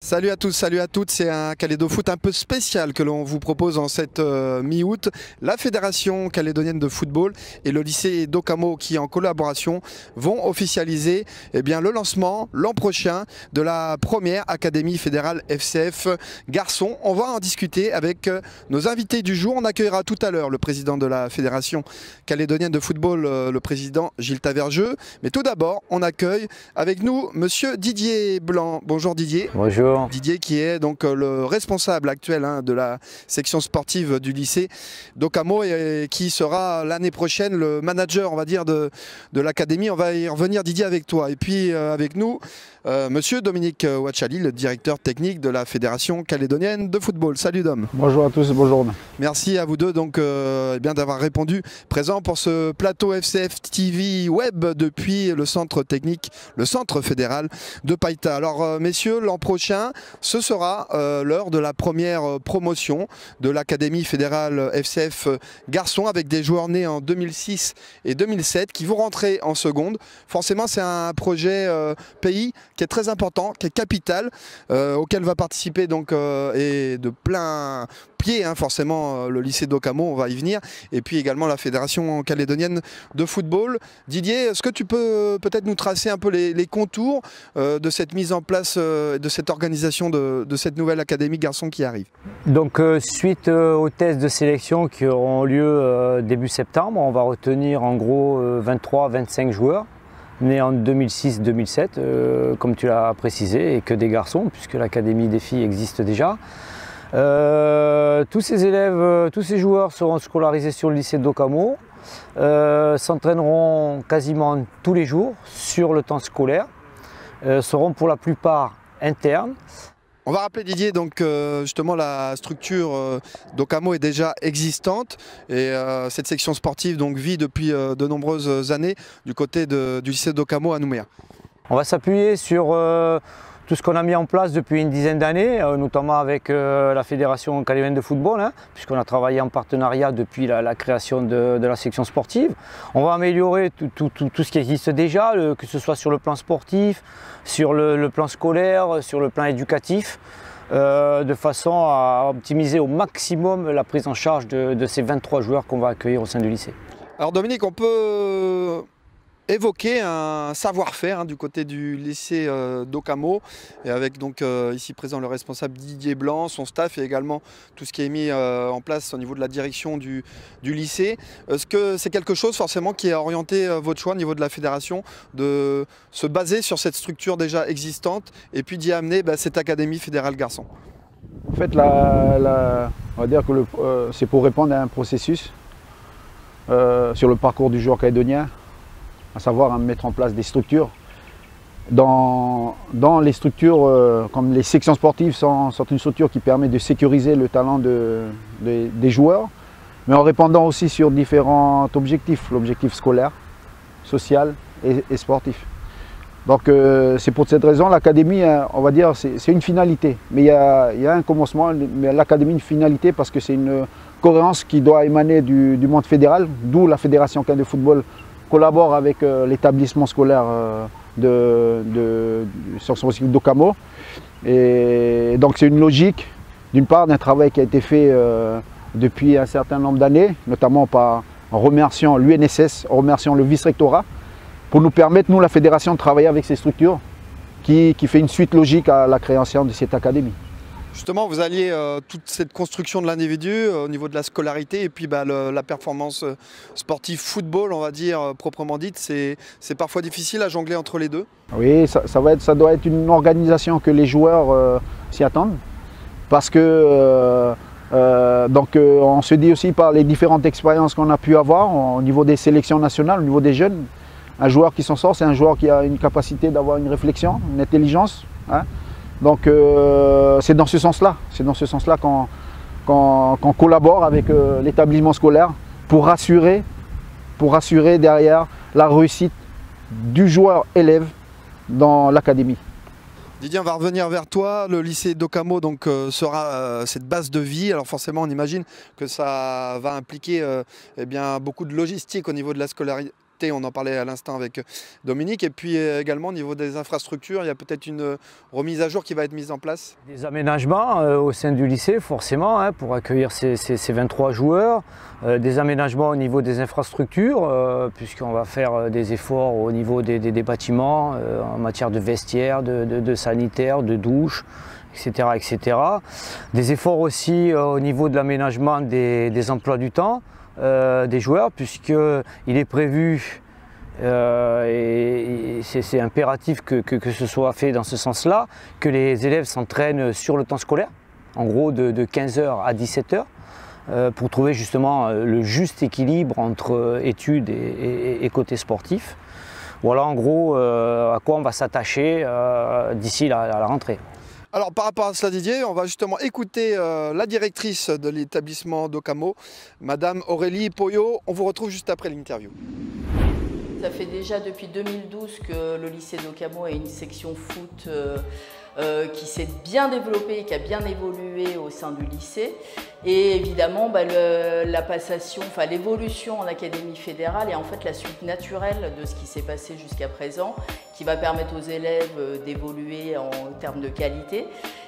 Salut à tous, salut à toutes, c'est un Calédo Foot un peu spécial que l'on vous propose en cette mi-août. La Fédération calédonienne de football et le lycée d'Okamo qui en collaboration vont officialiser le lancement l'an prochain de la première Académie fédérale FCF Garçons. On va en discuter avec nos invités du jour. On accueillera tout à l'heure le président de la Fédération calédonienne de football, le président Gilles Tavergeux. Mais tout d'abord, on accueille avec nous monsieur Didier Blanc. Bonjour Didier. Bonjour. Didier qui est donc le responsable actuel de la section sportive du lycée d'Okamo et qui sera l'année prochaine le manager, on va dire, de l'académie. On va y revenir, Didier, avec toi. Et puis avec nous, monsieur Dominique Ouachali, le directeur technique de la Fédération calédonienne de football. Salut Dom. Bonjour à tous, bonjour. Merci à vous deux donc d'avoir répondu présent pour ce plateau FCF TV Web depuis le centre technique, le centre fédéral de Païta. Alors messieurs, l'an prochain, ce sera l'heure de la première promotion de l'Académie fédérale FCF Garçons avec des joueurs nés en 2006 et 2007 qui vont rentrer en seconde. Forcément, c'est un projet pays qui est très important, qui est capital, auquel va participer donc et de plein pied forcément le lycée d'Okamo, on va y venir, et puis également la Fédération calédonienne de football. Didier, est-ce que tu peux peut-être nous tracer un peu les contours de cette mise en place, de cette organisation de cette nouvelle Académie Garçons qui arrive? Donc suite aux tests de sélection qui auront lieu début septembre, on va retenir en gros 23-25 joueurs nés en 2006-2007, comme tu l'as précisé, et que des garçons, puisque l'Académie des filles existe déjà. Tous ces élèves, tous ces joueurs seront scolarisés sur le lycée d'Okamo, s'entraîneront quasiment tous les jours sur le temps scolaire, seront pour la plupart internes. On va rappeler Didier, donc justement la structure d'Okamo est déjà existante et cette section sportive donc vit depuis de nombreuses années du côté du lycée d'Okamo à Nouméa. On va s'appuyer sur tout ce qu'on a mis en place depuis une dizaine d'années, notamment avec la Fédération calédonienne de football, puisqu'on a travaillé en partenariat depuis la création de la section sportive. On va améliorer tout ce qui existe déjà, que ce soit sur le plan sportif, sur le plan scolaire, sur le plan éducatif, de façon à optimiser au maximum la prise en charge de ces 23 joueurs qu'on va accueillir au sein du lycée. Alors Dominique, on peut évoquer un savoir-faire du côté du lycée d'Okamo et avec donc ici présent le responsable Didier Blanc, son staff et également tout ce qui est mis en place au niveau de la direction du lycée. Est-ce que c'est quelque chose forcément qui a orienté votre choix au niveau de la fédération de se baser sur cette structure déjà existante et puis d'y amener cette Académie fédérale Garçons? En fait, on va dire que c'est pour répondre à un processus sur le parcours du joueur calédonien, à savoir mettre en place des structures. Dans les structures, comme les sections sportives sont une structure qui permet de sécuriser le talent des joueurs, mais en répondant aussi sur différents objectifs, l'objectif scolaire, social et sportif. Donc c'est pour cette raison, l'académie, on va dire, c'est une finalité. Mais il y a un commencement, mais l'académie une finalité parce que c'est une cohérence qui doit émaner du monde fédéral, d'où la Fédération calédonienne de football collabore avec l'établissement scolaire de d'Okamo. Et donc c'est une logique, d'une part, d'un travail qui a été fait depuis un certain nombre d'années, notamment en remerciant l'UNSS, en remerciant le vice-rectorat, pour nous permettre, nous, la fédération, de travailler avec ces structures qui fait une suite logique à la création de cette académie. Justement, vous alliez toute cette construction de l'individu au niveau de la scolarité et puis la performance sportive football, on va dire, proprement dite, c'est parfois difficile à jongler entre les deux? Oui, ça doit être une organisation que les joueurs s'y attendent parce que on se dit aussi par les différentes expériences qu'on a pu avoir au niveau des sélections nationales, au niveau des jeunes, un joueur qui s'en sort, c'est un joueur qui a une capacité d'avoir une réflexion, une intelligence. Donc c'est dans ce sens-là qu'on collabore avec l'établissement scolaire pour rassurer derrière la réussite du joueur élève dans l'académie. Didier, on va revenir vers toi. Le lycée d'Okamo donc sera cette base de vie. Alors forcément, on imagine que ça va impliquer beaucoup de logistique au niveau de la adapté, on en parlait à l'instant avec Dominique, et puis également au niveau des infrastructures, il y a peut-être une remise à jour qui va être mise en place? Des aménagements au sein du lycée, forcément, hein, pour accueillir ces 23 joueurs. Des aménagements au niveau des infrastructures, puisqu'on va faire des efforts au niveau des bâtiments, en matière de vestiaires, de sanitaires, de douches, etc., etc. Des efforts aussi au niveau de l'aménagement des emplois du temps des joueurs, puisqu'il est prévu, et c'est impératif que ce soit fait dans ce sens-là, que les élèves s'entraînent sur le temps scolaire, en gros de 15 h à 17 h. Pour trouver justement le juste équilibre entre études et côté sportif. Voilà en gros à quoi on va s'attacher d'ici la rentrée. Alors par rapport à cela Didier, on va justement écouter la directrice de l'établissement d'Okamo, Madame Aurélie Poyot. On vous retrouve juste après l'interview. Ça fait déjà depuis 2012 que le lycée d'Okamo a une section foot qui s'est bien développée et qui a bien évolué au sein du lycée. Et évidemment, la passation, l'évolution en académie fédérale est en fait la suite naturelle de ce qui s'est passé jusqu'à présent, qui va permettre aux élèves d'évoluer en termes de qualité,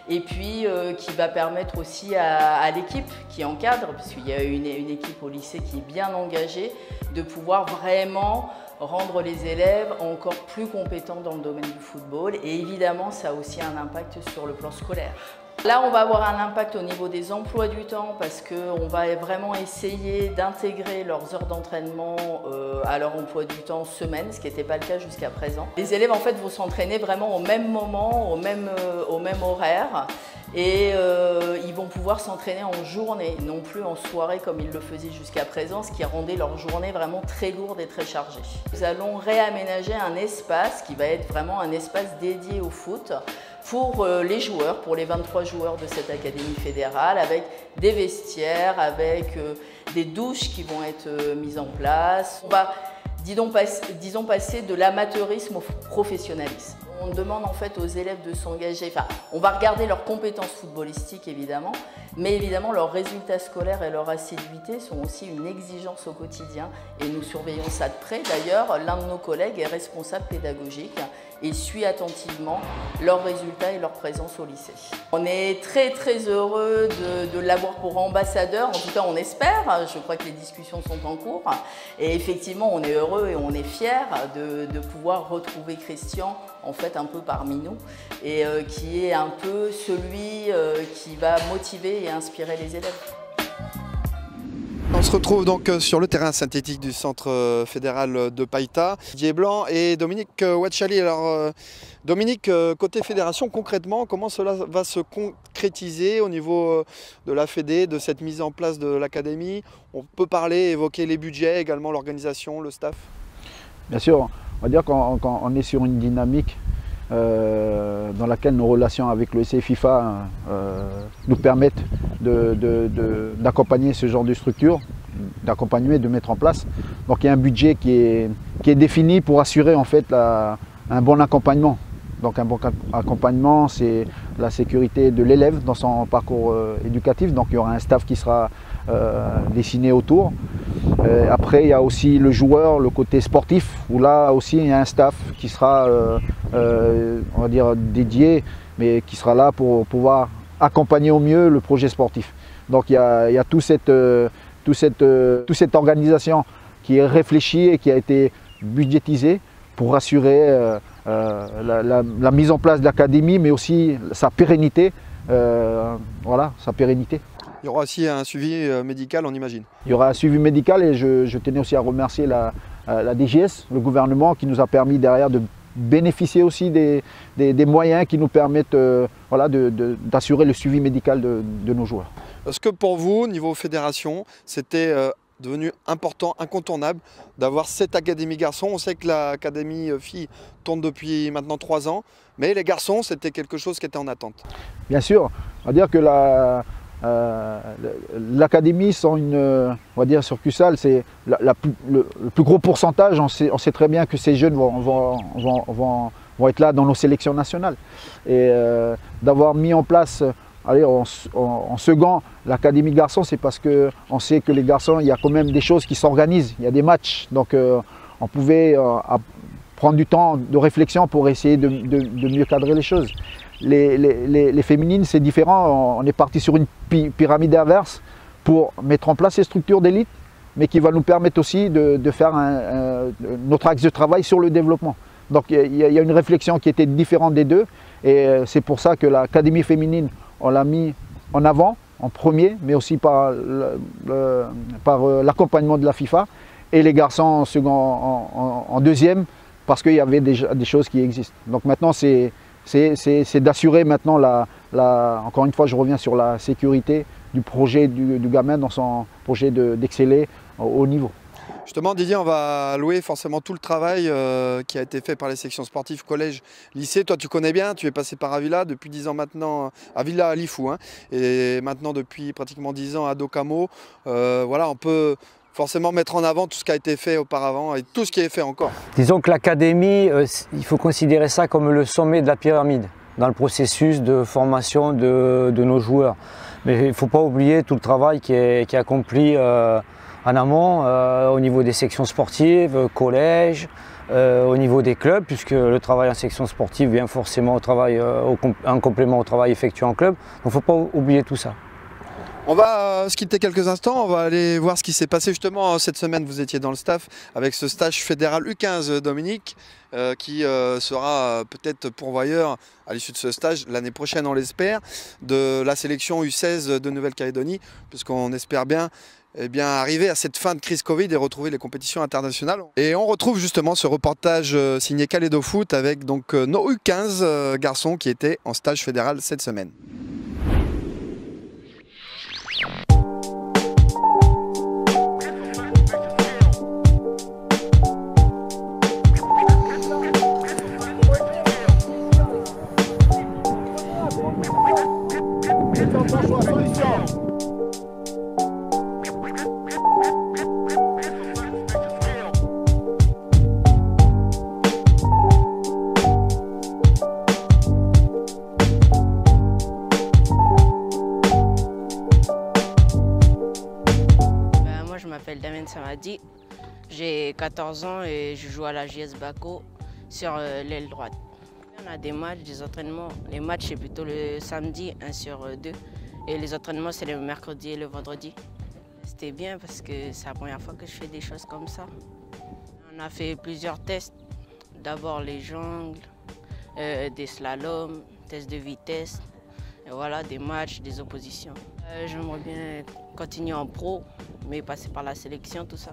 et puis qui va permettre aussi à l'équipe qui encadre, puisqu'il y a une équipe au lycée qui est bien engagée, de pouvoir vraiment rendre les élèves encore plus compétents dans le domaine du football. Et évidemment, ça a aussi un impact sur le plan scolaire. Là, on va avoir un impact au niveau des emplois du temps parce qu'on va vraiment essayer d'intégrer leurs heures d'entraînement à leur emploi du temps semaine, ce qui n'était pas le cas jusqu'à présent. Les élèves en fait vont s'entraîner vraiment au même moment, au même horaire, et ils vont pouvoir s'entraîner en journée, non plus en soirée comme ils le faisaient jusqu'à présent, ce qui rendait leur journée vraiment très lourde et très chargée. Nous allons réaménager un espace qui va être vraiment un espace dédié au foot, pour les joueurs, pour les 23 joueurs de cette académie fédérale, avec des vestiaires, avec des douches qui vont être mises en place. On va, disons, passer de l'amateurisme au professionnalisme. On demande en fait aux élèves de s'engager, on va regarder leurs compétences footballistiques évidemment, mais évidemment leurs résultats scolaires et leur assiduité sont aussi une exigence au quotidien et nous surveillons ça de près. D'ailleurs, l'un de nos collègues est responsable pédagogique et suit attentivement leurs résultats et leur présence au lycée. On est très heureux de l'avoir pour ambassadeur, en tout cas on espère, je crois que les discussions sont en cours, et effectivement on est heureux et on est fiers de pouvoir retrouver Christian en fait un peu parmi nous, et qui est un peu celui qui va motiver et inspirer les élèves. On se retrouve donc sur le terrain synthétique du centre fédéral de Païta. Didier Blanc et Dominique Ouachali. Alors Dominique, côté fédération, concrètement, comment cela va se concrétiser au niveau de la Fédé, de cette mise en place de l'académie? On peut parler, évoquer les budgets, également l'organisation, le staff? Bien sûr, on va dire qu'on est sur une dynamique dans laquelle nos relations avec le FIFA nous permettent d'accompagner ce genre de structure, d'accompagner, de mettre en place. Donc il y a un budget qui est défini pour assurer en fait un bon accompagnement. Donc un bon accompagnement, c'est la sécurité de l'élève dans son parcours éducatif. Donc il y aura un staff qui sera dessiné autour. Après, il y a aussi le joueur, le côté sportif, où là aussi il y a un staff qui sera, on va dire, dédié, mais qui sera là pour pouvoir accompagner au mieux le projet sportif. Donc il y a toute cette organisation qui est réfléchie et qui a été budgétisée pour assurer la mise en place de l'académie, mais aussi sa pérennité. Voilà, sa pérennité. Il y aura aussi un suivi médical, on imagine. Il y aura un suivi médical et je tenais aussi à remercier la DGS, le gouvernement, qui nous a permis derrière de bénéficier aussi des moyens qui nous permettent voilà, d'assurer le suivi médical de nos joueurs. Est-ce que pour vous, niveau fédération, c'était devenu important, incontournable d'avoir cette académie garçon? On sait que l'académie filles tourne depuis maintenant 3 ans, mais les garçons, c'était quelque chose qui était en attente. Bien sûr, on va dire que l'académie, on va dire sur CUSAL, c'est le plus gros pourcentage. On sait très bien que ces jeunes vont être là dans nos sélections nationales. Et d'avoir mis en place, allez, en second, l'académie garçon, c'est parce qu'on sait que les garçons, il y a quand même des choses qui s'organisent, il y a des matchs. Donc on pouvait prendre du temps de réflexion pour essayer de mieux cadrer les choses. Les féminines, c'est différent. On est parti sur une pyramide inverse pour mettre en place ces structures d'élite, mais qui va nous permettre aussi de faire notre axe de travail sur le développement. Donc il y a une réflexion qui était différente des deux, et c'est pour ça que l'académie féminine, on l'a mis en avant, en premier, mais aussi par l'accompagnement de la FIFA, et les garçons en second, en deuxième, parce qu'il y avait déjà des choses qui existent. Donc maintenant c'est d'assurer maintenant encore une fois je reviens sur la sécurité du projet du gamin dans son projet d'exceller au haut niveau. Justement Didier, on va louer forcément tout le travail qui a été fait par les sections sportives, collège, lycée. Toi tu connais bien, tu es passé par Avila depuis 10 ans maintenant, Avila à Lifou, hein, et maintenant depuis pratiquement 10 ans à Docamo. Voilà, on peut forcément mettre en avant tout ce qui a été fait auparavant et tout ce qui est fait encore. Disons que l'académie, il faut considérer ça comme le sommet de la pyramide dans le processus de formation de nos joueurs. Mais il ne faut pas oublier tout le travail qui est accompli en amont, au niveau des sections sportives, collège, au niveau des clubs, puisque le travail en section sportive vient forcément en complément au travail effectué en club. Donc il ne faut pas oublier tout ça. On va se quitter quelques instants, on va aller voir ce qui s'est passé justement cette semaine. Vous étiez dans le staff avec ce stage fédéral U15 Dominique qui sera peut-être pourvoyeur à l'issue de ce stage l'année prochaine, on l'espère, de la sélection U16 de Nouvelle-Calédonie, puisqu'on espère bien arriver à cette fin de crise Covid et retrouver les compétitions internationales. Et on retrouve justement ce reportage signé Calédo Foot avec donc nos U15 garçons qui étaient en stage fédéral cette semaine. Samadi, j'ai 14 ans et je joue à la JS Bako sur l'aile droite. On a des matchs, des entraînements. Les matchs c'est plutôt le samedi 1 sur 2 et les entraînements c'est le mercredi et le vendredi. C'était bien parce que c'est la première fois que je fais des choses comme ça. On a fait plusieurs tests, d'abord les jongles, des slaloms, tests de vitesse, et voilà, des matchs, des oppositions. J'aimerais bien continuer en pro, mais passer par la sélection, tout ça.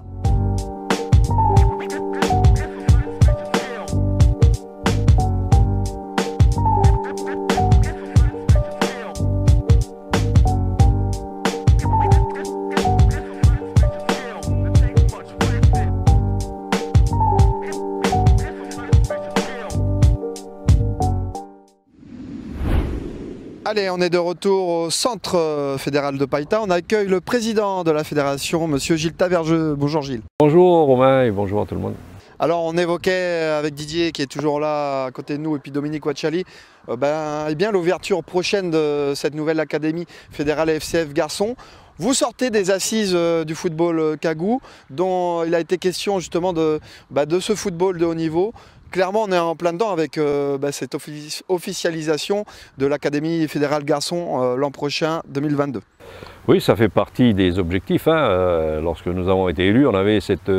Allez, on est de retour au centre fédéral de Païta. On accueille le président de la fédération, monsieur Gilles Tavergeux. Bonjour Gilles. Bonjour Romain et bonjour à tout le monde. Alors on évoquait avec Didier qui est toujours là à côté de nous et puis Dominique Wachali, l'ouverture prochaine de cette nouvelle académie fédérale FCF Garçons. Vous sortez des assises du football Kagou dont il a été question justement de ce football de haut niveau. Clairement, on est en plein dedans avec cette officialisation de l'Académie fédérale Garçons l'an prochain, 2022. Oui, ça fait partie des objectifs. Lorsque nous avons été élus, on avait cette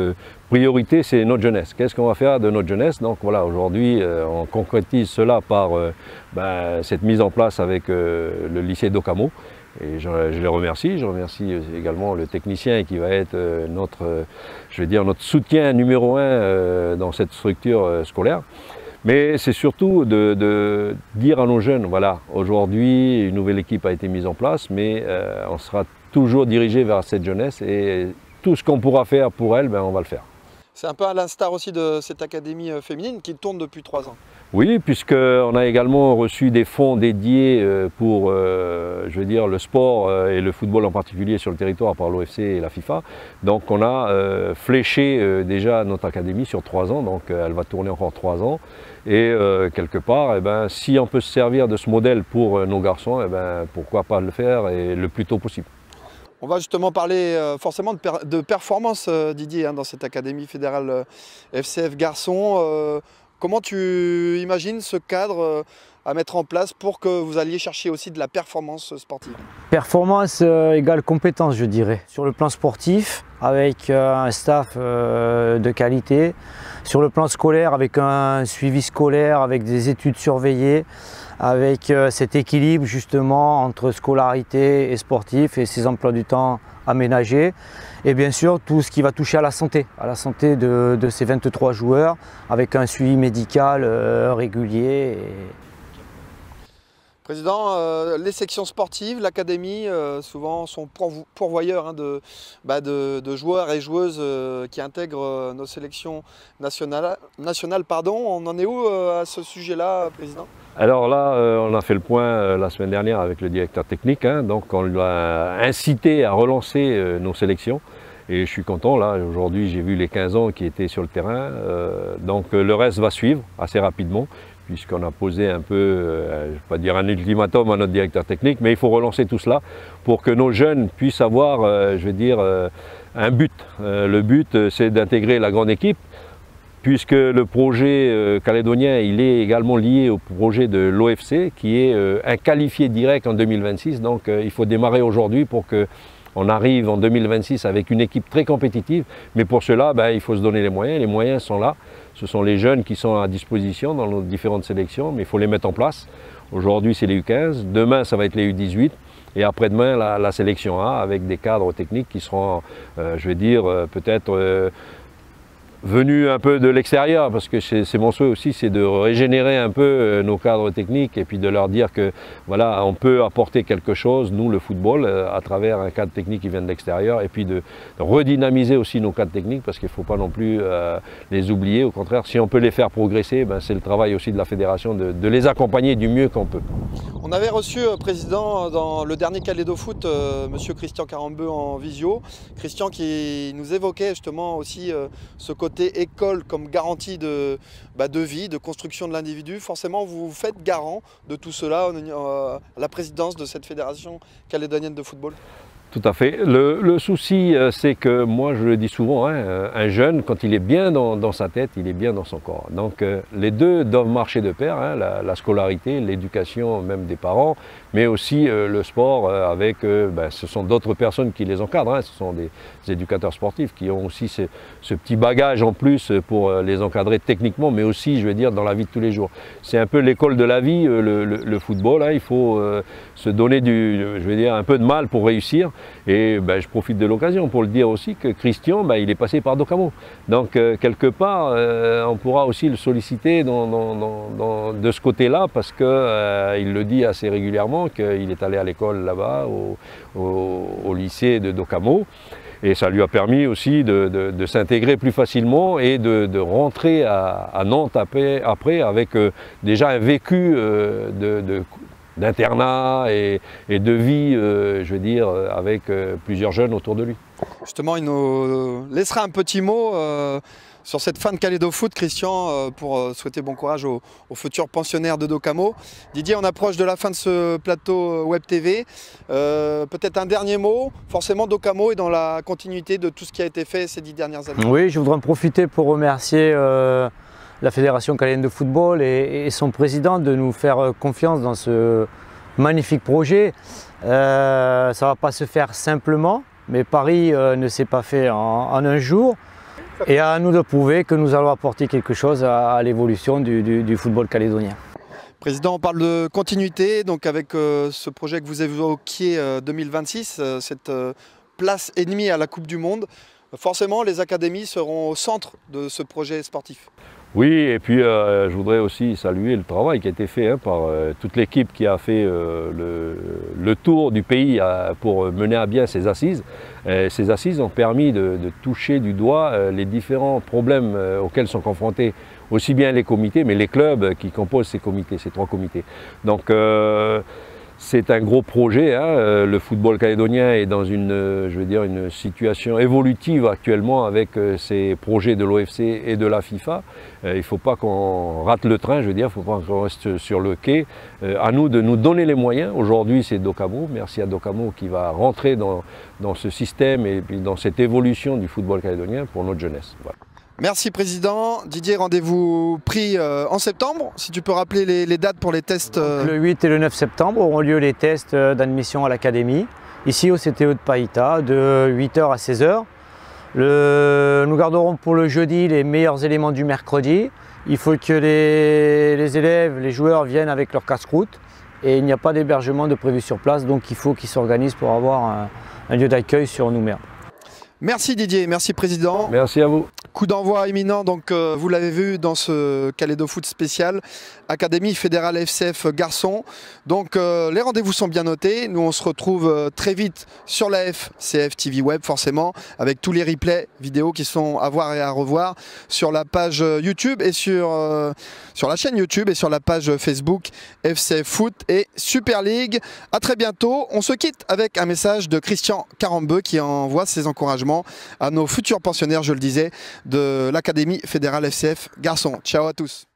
priorité, c'est notre jeunesse. Qu'est-ce qu'on va faire de notre jeunesse? Donc voilà, aujourd'hui, on concrétise cela par cette mise en place avec le lycée d'Ocamo. Et je les remercie. Je remercie également le technicien qui va être notre soutien numéro 1 dans cette structure scolaire. Mais c'est surtout de dire à nos jeunes, voilà, aujourd'hui une nouvelle équipe a été mise en place, mais on sera toujours dirigé vers cette jeunesse et tout ce qu'on pourra faire pour elle, on va le faire. C'est un peu à l'instar aussi de cette académie féminine qui tourne depuis 3 ans. Oui, puisqu'on a également reçu des fonds dédiés pour le sport et le football en particulier sur le territoire par l'OFC et la FIFA. Donc on a fléché déjà notre académie sur 3 ans, donc elle va tourner encore 3 ans. Et quelque part, si on peut se servir de ce modèle pour nos garçons, pourquoi pas le faire et le plus tôt possible. On va justement parler forcément de performance, Didier, hein, dans cette Académie fédérale FCF Garçons. Comment tu imagines ce cadre à mettre en place pour que vous alliez chercher aussi de la performance sportive? Performance égale compétence, je dirais. Sur le plan sportif, avec un staff de qualité. Sur le plan scolaire, avec un suivi scolaire, avec des études surveillées, avec cet équilibre justement entre scolarité et sportif et ces emplois du temps aménagés. Et bien sûr, tout ce qui va toucher à la santé de ces 23 joueurs, avec un suivi médical régulier. Président, les sections sportives, l'académie, souvent sont pourvoyeurs hein, de joueurs et joueuses qui intègrent nos sélections nationales. On en est où à ce sujet-là, Président? Alors là, on a fait le point la semaine dernière avec le directeur technique, hein, donc on l'a incité à relancer nos sélections. Et je suis content, là, aujourd'hui j'ai vu les 15 ans qui étaient sur le terrain, donc le reste va suivre assez rapidement, puisqu'on a posé un peu, je ne vais pas dire un ultimatum à notre directeur technique, mais il faut relancer tout cela pour que nos jeunes puissent avoir, je vais dire, un but. Le but, c'est d'intégrer la grande équipe, puisque le projet calédonien, il est également lié au projet de l'OFC, qui est un qualifié direct en 2026, donc il faut démarrer aujourd'hui pour que on arrive en 2026 avec une équipe très compétitive, mais pour cela, il faut se donner les moyens sont là. Ce sont les jeunes qui sont à disposition dans nos différentes sélections, mais il faut les mettre en place. Aujourd'hui, c'est les U15, demain, ça va être les U18, et après-demain, la sélection A, avec des cadres techniques qui seront, je vais dire, peut-être venus un peu de l'extérieur, parce que c'est mon souhait aussi, c'est de régénérer un peu nos cadres techniques et puis de leur dire que voilà, on peut apporter quelque chose, nous le football, à travers un cadre technique qui vient de l'extérieur, et puis de redynamiser aussi nos cadres techniques, parce qu'il ne faut pas non plus les oublier. Au contraire, si on peut les faire progresser, c'est le travail aussi de la fédération de les accompagner du mieux qu'on peut. On avait reçu, Président, dans le dernier Calédo Foot, Monsieur Christian Carambeu en visio. Christian qui nous évoquait justement aussi ce côté école comme garantie de vie, de construction de l'individu. Forcément, vous vous faites garant de tout cela à la présidence de cette fédération calédonienne de football? Tout à fait. Le souci, c'est que moi, je le dis souvent, hein, un jeune, quand il est bien dans sa tête, il est bien dans son corps. Donc les deux doivent marcher de pair, hein, la scolarité, l'éducation même des parents, mais aussi le sport avec, ce sont d'autres personnes qui les encadrent, hein, ce sont des éducateurs sportifs qui ont aussi ce petit bagage en plus pour les encadrer techniquement, mais aussi, je veux dire, dans la vie de tous les jours. C'est un peu l'école de la vie, le football, hein, il faut se donner un peu de mal pour réussir. Et je profite de l'occasion pour le dire aussi que Christian, il est passé par Docamo. Donc quelque part, on pourra aussi le solliciter de ce côté-là, parce qu'il le dit assez régulièrement qu'il est allé à l'école là-bas, au lycée de Docamo. Et ça lui a permis aussi de s'intégrer plus facilement et de rentrer à Nantes après avec déjà un vécu d'internat et de vie, je veux dire, avec plusieurs jeunes autour de lui. Justement, il nous laissera un petit mot sur cette fin de Calédo Foot, Christian, pour souhaiter bon courage aux futurs pensionnaires de Docamo. Didier, on approche de la fin de ce plateau Web TV. Peut-être un dernier mot. Forcément, Docamo est dans la continuité de tout ce qui a été fait ces 10 dernières années. Oui, je voudrais en profiter pour remercier la Fédération calédonienne de football et son président de nous faire confiance dans ce magnifique projet. Ça ne va pas se faire simplement, mais Paris ne s'est pas fait en un jour. Et à nous de prouver que nous allons apporter quelque chose à l'évolution du football calédonien. Président, on parle de continuité, donc avec ce projet que vous évoquiez 2026, cette place et demie à la Coupe du Monde. Forcément, les académies seront au centre de ce projet sportif. Oui, et puis je voudrais aussi saluer le travail qui a été fait par toute l'équipe qui a fait le tour du pays pour mener à bien ces assises. Ces assises ont permis de toucher du doigt les différents problèmes auxquels sont confrontés aussi bien les comités, mais les clubs qui composent ces comités, ces 3 comités. Donc C'est un gros projet, hein. Le football calédonien est dans une situation évolutive actuellement avec ces projets de l'OFC et de la FIFA. Il ne faut pas qu'on rate le train, il ne faut pas qu'on reste sur le quai. À nous de nous donner les moyens. Aujourd'hui, c'est Docamo. Merci à Docamo qui va rentrer dans ce système et puis dans cette évolution du football calédonien pour notre jeunesse. Voilà. Merci Président. Didier, rendez-vous pris en septembre. Si tu peux rappeler les dates pour les tests. Le 8 et le 9 septembre auront lieu les tests d'admission à l'académie, ici au CTE de Païta, de 8h à 16h. Nous garderons pour le jeudi les meilleurs éléments du mercredi. Il faut que les élèves, les joueurs viennent avec leur casse-croûte et il n'y a pas d'hébergement de prévu sur place, donc il faut qu'ils s'organisent pour avoir un lieu d'accueil sur Nouméa. Merci Didier, merci Président. Merci à vous. Coup d'envoi imminent, donc vous l'avez vu dans ce Calédo Foot spécial, Académie Fédérale FCF Garçons. Donc les rendez-vous sont bien notés. Nous on se retrouve très vite sur la FCF TV Web forcément, avec tous les replays vidéo qui sont à voir et à revoir sur la page YouTube et sur la chaîne YouTube et sur la page Facebook FCF Foot et Super League. A très bientôt. On se quitte avec un message de Christian Carambeu qui envoie ses encouragements à nos futurs pensionnaires, je le disais, de l'Académie Fédérale FCF Garçons. Ciao à tous.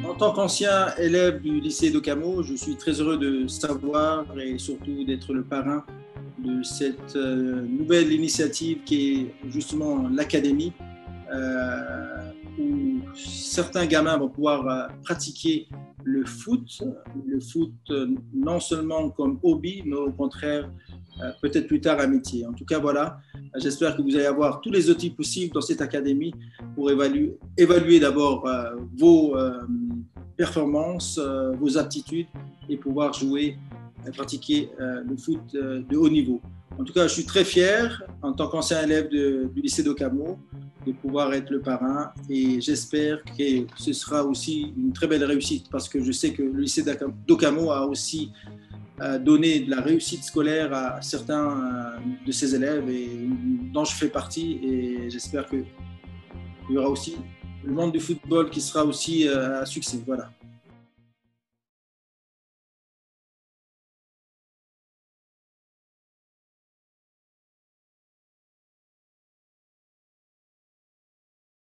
En tant qu'ancien élève du lycée Docamo, je suis très heureux de savoir et surtout d'être le parrain de cette nouvelle initiative qui est justement l'Académie, où certains gamins vont pouvoir pratiquer le foot non seulement comme hobby, mais au contraire, peut-être plus tard un métier. En tout cas, voilà, j'espère que vous allez avoir tous les outils possibles dans cette académie pour évaluer d'abord vos performances, vos aptitudes et pouvoir jouer et pratiquer le foot de haut niveau. En tout cas, je suis très fier, en tant qu'ancien élève du lycée Docamo, de pouvoir être le parrain et j'espère que ce sera aussi une très belle réussite parce que je sais que le lycée Docamo a aussi donné de la réussite scolaire à certains de ses élèves et dont je fais partie et j'espère qu'il y aura aussi le monde du football qui sera aussi un succès. Voilà.